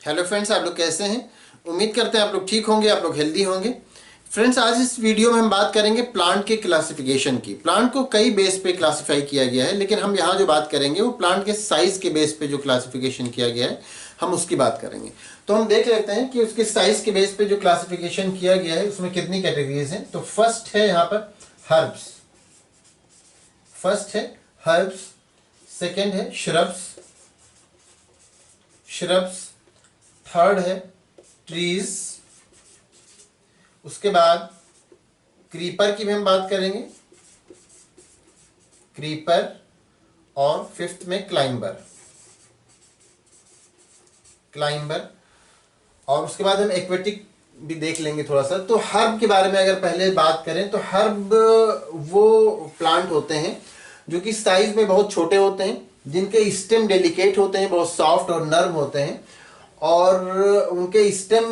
Hello friends, आप लोग कैसे हैं। उम्मीद करते हैं आप लोग ठीक होंगे, आप लोग हेल्दी होंगे। फ्रेंड्स, आज इस वीडियो में हम बात करेंगे प्लांट के क्लासिफिकेशन की। प्लांट को कई बेस पे क्लासिफाई किया गया है, लेकिन हम यहाँ जो बात करेंगे वो प्लांट के साइज के बेस पे जो क्लासिफिकेशन किया गया है हम उसकी बात करेंगे। तो हम देख लेते हैं कि उसके साइज के बेस पे जो क्लासिफिकेशन किया गया है उसमें कितनी कैटेगरीज हैं। तो फर्स्ट है यहाँ पर हर्ब्स। फर्स्ट है हर्ब्स, सेकेंड है श्रब्स। श्रब्स, थर्ड है ट्रीज। उसके बाद क्रीपर की भी हम बात करेंगे, क्रीपर। और फिफ्थ में क्लाइंबर। क्लाइंबर। और उसके बाद हम एक्वेटिक भी देख लेंगे थोड़ा सा। तो हर्ब के बारे में अगर पहले बात करें तो हर्ब वो प्लांट होते हैं जो कि साइज में बहुत छोटे होते हैं, जिनके स्टेम डेलिकेट होते हैं, बहुत सॉफ्ट और नर्म होते हैं, और उनके स्टेम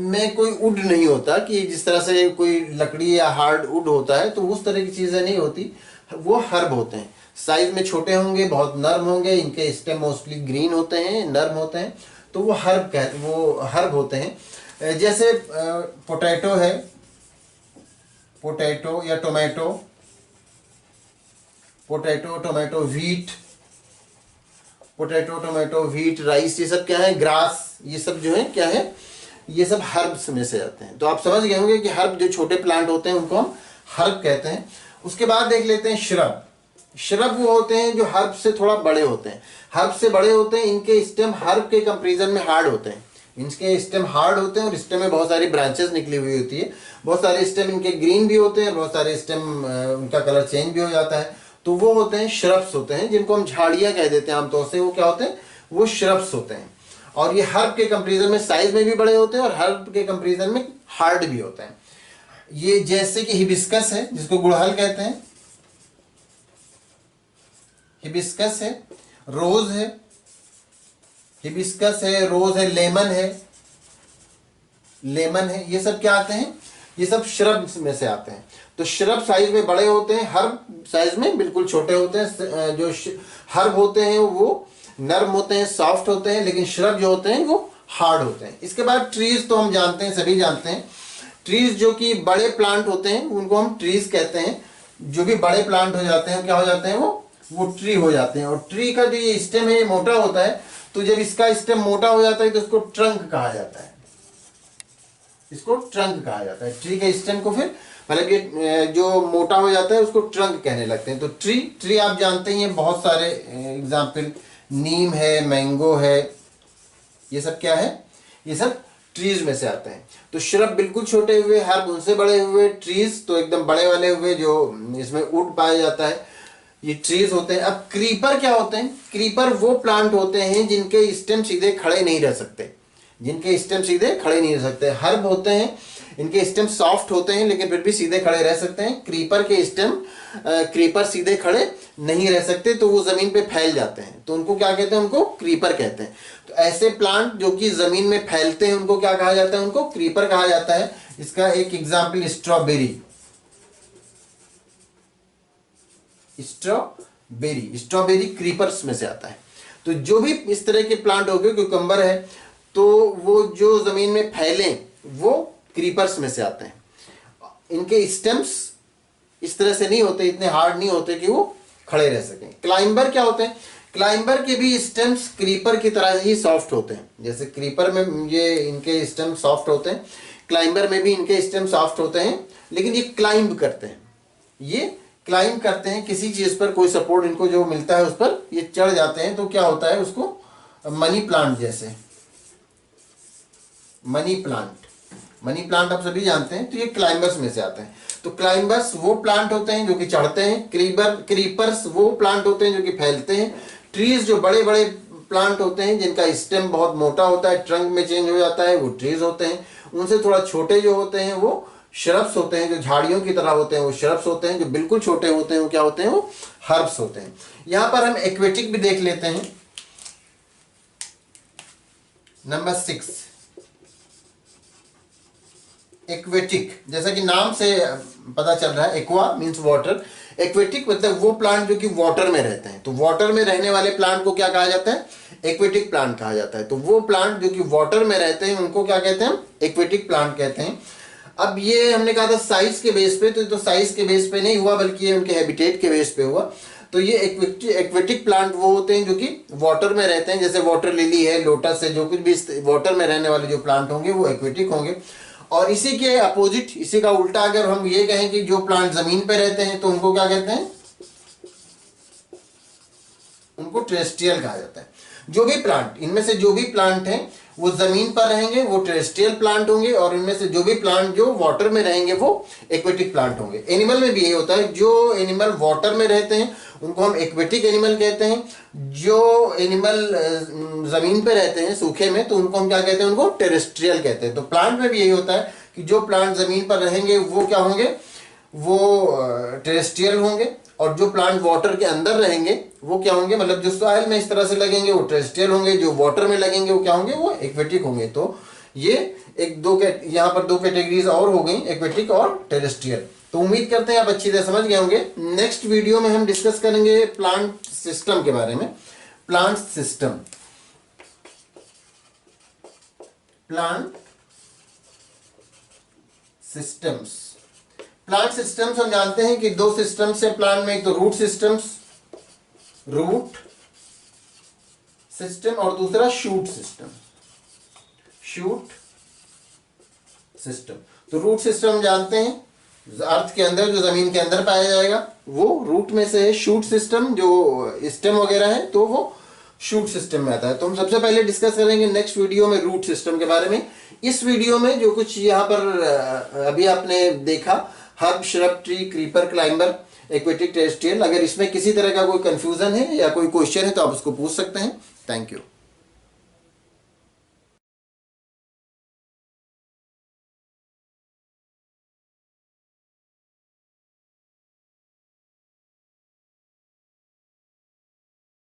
में कोई वुड नहीं होता कि जिस तरह से कोई लकड़ी या हार्ड वुड होता है, तो उस तरह की चीज़ें नहीं होती। वो हर्ब होते हैं, साइज में छोटे होंगे, बहुत नर्म होंगे, इनके स्टेम मोस्टली ग्रीन होते हैं, नर्म होते हैं। तो वो हर्ब होते हैं। जैसे पोटैटो है, पोटैटो या tomato, potato, tomato, wheat, potato, tomato, wheat, rice, ये सब क्या है, ग्रास, ये सब जो है क्या है, ये सब हर्ब्स में से आते हैं। तो आप समझ गए होंगे कि हर्ब जो छोटे प्लांट होते हैं उनको हम हर्ब कहते हैं। उसके बाद देख लेते हैं श्रब। श्रब वो होते हैं जो हर्ब से थोड़ा बड़े होते हैं, हर्ब से बड़े होते हैं। इनके स्टेम हर्ब के कंपेरिजन में हार्ड होते हैं। इनके स्टेम हार्ड होते हैं और स्टेम में बहुत सारी ब्रांचेस निकली हुई होती है। बहुत सारे स्टेम इनके ग्रीन भी होते हैं, बहुत सारे स्टेम उनका कलर चेंज भी हो जाता है। तो वो होते हैं श्रब्स होते हैं, जिनको हम झाड़ियां कह देते हैं आमतौर से। वो क्या होते हैं, वो श्रब्स होते हैं। और ये हर्ब के कंपेरिजन में साइज में भी बड़े होते हैं और हर्ब के कंपेरिजन में हार्ड भी होते हैं। ये जैसे कि हिबिस्कस है, जिसको गुड़हल कहते हैं, हिबिस्कस है, रोज है, हिबिस्कस है, रोज है, लेमन है, लेमन है, ये सब क्या आते हैं, ये सब श्रब में से आते हैं। तो श्रब साइज में बड़े होते हैं, हर्ब साइज में बिल्कुल छोटे होते हैं। जो हर्ब होते हैं वो नर्म होते हैं, सॉफ्ट होते हैं, लेकिन श्रब जो होते हैं वो हार्ड होते हैं। इसके बाद ट्रीज तो हम जानते हैं, सभी जानते हैं। ट्रीज जो कि बड़े प्लांट होते हैं उनको हम ट्रीज कहते हैं। जो भी बड़े प्लांट हो जाते हैं क्या हो जाते हैं, वो ट्री हो जाते हैं। और ट्री का जो ये स्टेम है ये मोटा होता है। तो जब इसका स्टेम मोटा हो जाता है तो इसको ट्रंक कहा जाता है। इसको ट्रंक कहा जाता है। ट्री के स्टेम को फिर मतलब ये जो मोटा हो जाता है उसको ट्रंक कहने लगते हैं। तो ट्री आप जानते ही हैं, बहुत सारे एग्जाम्पल, नीम है, मैंगो है, ये सब क्या है, ये सब ट्रीज में से आते हैं। तो श्रब बिल्कुल छोटे हुए, हर्ब उनसे बड़े हुए, ट्रीज तो एकदम बड़े वाले हुए जो इसमें वुड पाया जाता है, ये ट्रीज होते हैं। अब क्रीपर क्या होते हैं, क्रीपर वो प्लांट होते हैं जिनके स्टेम सीधे खड़े नहीं रह सकते, जिनके स्टेम सीधे खड़े नहीं रह सकते। हर्ब होते हैं, इनके स्टेम सॉफ्ट होते हैं लेकिन फिर भी सीधे खड़े रह सकते हैं। क्रीपर के स्टेम, क्रीपर सीधे खड़े नहीं रह सकते, तो वो जमीन पे फैल जाते हैं। तो उनको क्या कहते हैं, उनको क्रीपर कहते हैं। तो ऐसे प्लांट जो कि जमीन में फैलते हैं उनको क्या कहा जाता है, उनको क्रीपर कहा जाता है। इसका एक example strawberry. Strawberry, strawberry creepers में से आता है। तो जो भी इस तरह के प्लांट हो गए, क्यूकम्बर है, तो वो जो जमीन में फैले वो क्रीपर्स में से आते हैं। इनके स्टेम्स इस तरह से नहीं होते, इतने हार्ड नहीं होते कि वो खड़े रह सकें। क्लाइंबर क्या होते हैं, क्लाइंबर के भी स्टेम्स क्रीपर की तरह ही सॉफ्ट होते हैं। जैसे क्रीपर में ये इनके स्टेम सॉफ्ट होते हैं, क्लाइंबर में भी इनके स्टेम सॉफ्ट होते हैं, लेकिन ये क्लाइंब करते हैं। ये क्लाइंब करते हैं, किसी चीज पर कोई सपोर्ट इनको जो मिलता है उस पर ये चढ़ जाते हैं। तो क्या होता है उसको, मनी प्लांट जैसे, मनी प्लांट, मनी प्लांट आप सभी जानते हैं। तो ये क्लाइंबर्स में से आते हैं। तो क्लाइंबर्स वो प्लांट होते हैं जो कि चढ़ते हैं, क्रीपर्स वो प्लांट होते हैं जो कि फैलते हैं, ट्रीज जो बड़े बड़े प्लांट होते हैं जिनका स्टेम बहुत मोटा होता है, ट्रंक में चेंज हो जाता है, वो ट्रीज होते हैं। उनसे थोड़ा छोटे जो होते हैं वो श्रब्स होते हैं, जो झाड़ियों की तरह होते हैं वो श्रब्स होते हैं। जो बिल्कुल छोटे होते हैं वो क्या होते हैं, वो हर्ब्स होते हैं। यहां पर हम एक्वेटिक भी देख लेते हैं। Number 6, aquatic. जैसा कि नाम से पता चल रहा है, एक्वा मीन्स वाटर। एक्वेटिक मतलब वो प्लांट जो कि वाटर में रहते हैं, तो वाटर में रहने वाले प्लांट को क्या कहा जाता है, एक्वेटिक प्लांट कहा जाता है। तो वो प्लांट जो कि वाटर में रहते हैं उनको क्या कहते हैं, एक्वेटिक प्लांट कहते हैं। अब ये हमने कहा था साइज के बेस पे, तो साइज के बेस पे नहीं हुआ बल्कि ये उनके हैबिटेट के बेस पे हुआ। तो ये एक्वेटिक प्लांट वो होते हैं जो कि वाटर में रहते हैं, जैसे वाटर लिली है, लोटस है, जो कुछ भी वाटर में रहने वाले जो प्लांट होंगे वो एक्वेटिक होंगे। और इसी के अपोजिट, इसी का उल्टा अगर हम ये कहें कि जो प्लांट जमीन पे रहते हैं तो उनको क्या कहते हैं, उनको टेरेस्ट्रियल कहा जाता है। जो भी प्लांट, इनमें से जो भी प्लांट हैं वो जमीन पर रहेंगे वो टेरेस्ट्रियल प्लांट होंगे, और इनमें से जो भी प्लांट जो वाटर में रहेंगे वो एक्वेटिक प्लांट होंगे। एनिमल में भी यही होता है, जो एनिमल वाटर में रहते हैं उनको हम एक्वेटिक एनिमल कहते हैं, जो एनिमल जमीन पे रहते हैं सूखे में तो उनको हम क्या कहते हैं, उनको टेरेस्ट्रियल कहते हैं। तो प्लांट में भी यही होता है कि जो प्लांट जमीन पर रहेंगे वो क्या होंगे, वो टेरेस्ट्रियल होंगे, और जो प्लांट वाटर के अंदर रहेंगे वो क्या होंगे, मतलब जो सॉइल में इस तरह से लगेंगे वो टेरेस्ट्रियल होंगे, जो वाटर में लगेंगे वो क्या होंगे, वो एक्वेटिक होंगे। तो ये एक दो यहाँ पर दो कैटेगरीज और हो गई, एक्वेटिक और टेरेस्ट्रियल। तो उम्मीद करते हैं आप अच्छी तरह समझ गए होंगे। नेक्स्ट वीडियो में हम डिस्कस करेंगे प्लांट सिस्टम के बारे में। Plant system, plant systems. Plant systems हम जानते हैं कि दो सिस्टम्स है प्लांट में, एक तो रूट सिस्टम्स, रूट सिस्टम, और दूसरा शूट सिस्टम, शूट सिस्टम। तो रूट सिस्टम हम जानते हैं अर्थ के अंदर, जो जमीन के अंदर पाया जाएगा वो रूट में से है। शूट सिस्टम जो स्टेम वगैरह है तो वो शूट सिस्टम में आता है। तो हम सबसे पहले डिस्कस करेंगे नेक्स्ट वीडियो में रूट सिस्टम के बारे में। इस वीडियो में जो कुछ यहाँ पर अभी आपने देखा, herb, shrub, tree, creeper, climber, aquatic, terrestrial, अगर इसमें किसी तरह का कोई कंफ्यूजन है या कोई क्वेश्चन है तो आप उसको पूछ सकते हैं। Thank you.